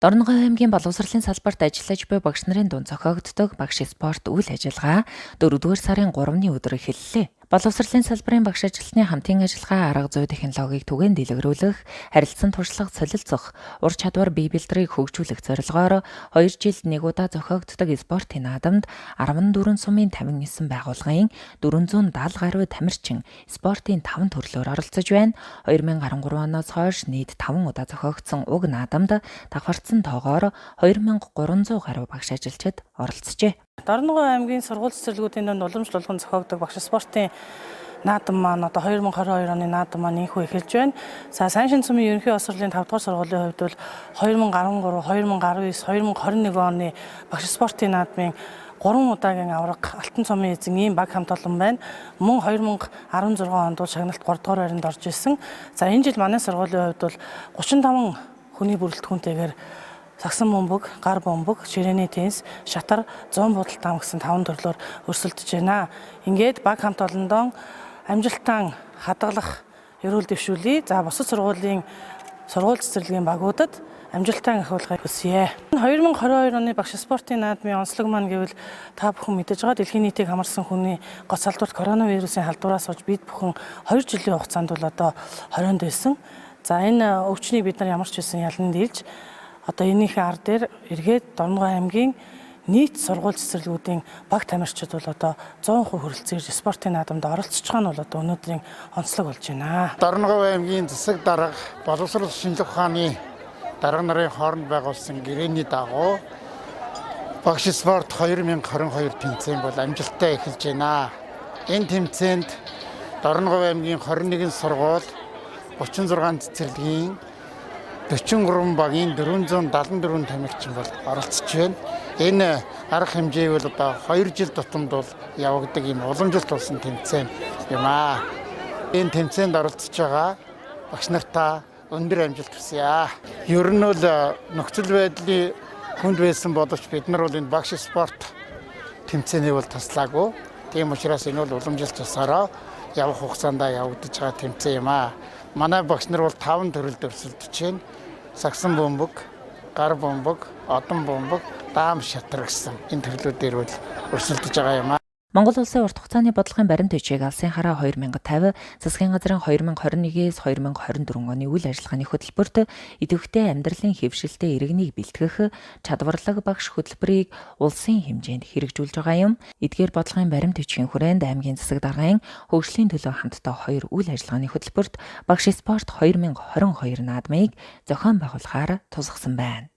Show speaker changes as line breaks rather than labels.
Дорногов аймгийн боловсролын салбарт ажиллаж буй багш нарын дунд зохиогддог багш спорт үйл ажиллагаа 4-р сарын 3-ны өдөр эхэллээ. Боловсролын салбарын багш ажилтны хамтын ажиллагаа арга зүй технологиг түгээн дэлгэрүүлэх, харилцан туршлага солилцох, ур чадвар бие бэлтрийг хөгжүүлэх зорилгоор 2 жилд нэг удаа зохиогддог спортын наадамд 14 сумын 59 байгууллагын 470 гаруй тамирчин спортын 5 төрлөөр оролцож байна. 2013 оноос хойш нийт 5 удаа зохиогдсон уг наадамд давхарцсан тоогоор 2300 гаруй багш ажилчид оролцжээ.
Дорногов аймгийн сургууль цэцэрлэгүүдийн дунд уламжлуулгын зохиогддог багш спортын наадам маань одоо 2022 оны наадам маань инхүү эхэлж байна. За сайн шин цумын ерөнхий боловсролын 5 дугаар сургуулийн хувьд бол 2013, 2019, 2021 оны багш спортын наадмын 3 удаагийн авраг Алтан цомын эзэн ийм баг хамт олон байна. Мөн 2016 онд бол шагналт 3 дугаар байранд орж исэн. За энэ жил манай сургуулийн хувьд бол 35 хүний бүрэлдэхүүнтэйгээр сагсан бөмбөг, гар бөмбөг, ширээний теннис, шатар, 100 будалтан гэсэн 5 төрлөөр өрсөлдөж байна. Ингээд баг хамт олондоо амжилтан хадгалах эрүүл дэвшүүлье. За бусад сургуулийн сургууль цэцэрлэгийн багуудад амжилтан ахиулахыг хүсье. 2022 оны багш спортын наадмын онцлог маань гэвэл та бүхэн мэдэж байгаа дэлхийн нийтийг хамарсан хүний гоц салдварт коронавирусын халдвараас болж бид бүхэн 2 жилийн хугацаанд бол одоо хорионд байсан. За энэ өвчнийг бид нар ямар ч байсан ялан дийлж одоо энийхээ ар дээр эргээд Дорногов аймгийн нийт сургууль цэцэрлэгүүдийн баг тамирчид бол одоо 100% хүрэлцэн ирж спортын наадамд оролцож байгаа нь бол одоо өнөөдрийн онцлог болж байна.
Дорногов аймгийн засаг дарга боловсрол шинжлэх ухааны дарга нарын хооронд байгуулсан гэрээний дагуу багш спорт 2022 тэмцээн бол амжилттай эхэлж байна. Энэ тэмцээнд Дорногов аймгийн 21 сургууль 36 цэцэрлэгийн 43 багийн 474 тамирчин бол оролцож байна. Энэ арга хэмжээ бол одоо 2 жил тутамд бол явагддаг юм уламжилт болсон тэмцээн юм аа. Энэ тэмцээнд оролцож байгаа багш нартаа өндөр амжилт хүсье. Ер нь бол нөхцөл байдлын хүнд байсан боловч бид нар бол энэ багш спорт тэмцээнийг бол таслаагүй. Тийм учраас энэ бол уламжилт тусаараа явах хугацаанд явагдаж байгаа тэмцээн юм аа. Манай багш нар бол 5 төрөлд өрсөлдөж байна. Сагсан бөмбөг, гар бөмбөг, одон бөмбөг, даам шатар гэсэн энэ төрлүүдээр бол өрсөлдөж байгаа юм аа.
Монгол улсын урт хугацааны бодлогын баримт бичиг Алсын хараа 2050, засгийн газрын 2021-с 2024 оны үйл ажиллагааны хөтөлбөрт идэвхтэй амьдралын хэвшилтэд иргэнийг бэлтгэх чадварлаг багш хөтөлбөрийг улсын хэмжээнд хэрэгжүүлж байгаа юм. Эдгээр бодлогын баримт бичгийн хүрээнд аймгийн засаг даргын хөгжлийн төлөө хамтдаа 2 үйл ажиллагааны хөтөлбөрт багш спорт 2022 наадмыг зохион байгуулахаар тусгасан байна.